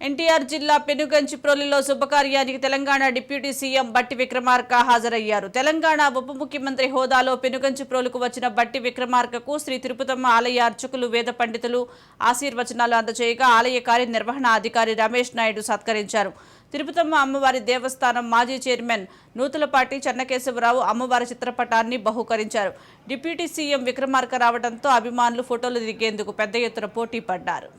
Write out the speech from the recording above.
ఎన్టీఆర్ జిల్లా పెనుగంచిప్రోలులో శుభకార్యానికి Telangana deputy CM బట్టి విక్రమార్క హాజరయ్యారు. తెలంగాణ ఉప ముఖ్యమంత్రి హోదాలో పెనుగంచిప్రోలుకు వచ్చిన బట్టి విక్రమార్కకు శ్రీ తిరుపతమ్మ ఆలయ అర్చకులు, వేద పండితులు ఆశీర్వచనాలు అందజేయగా ఆలయ కార్యనిర్వహణ అధికారి రమేష్ నాయుడు సత్కరించారు. తిరుపతమ్మ అమ్మవారి దేవస్థానం మాజీ చైర్మన్ నూతులపాటి చెన్నకేశవరావు అమ్మవారి చిత్రపటాన్ని బహూకరించారు. డిప్యూటీ సీఎం విక్రమార్క రావడంతో అభిమానులు ఫోటోలు దిగేందుకు పెద్ద ఎత్తున పోటీ పడ్డారు.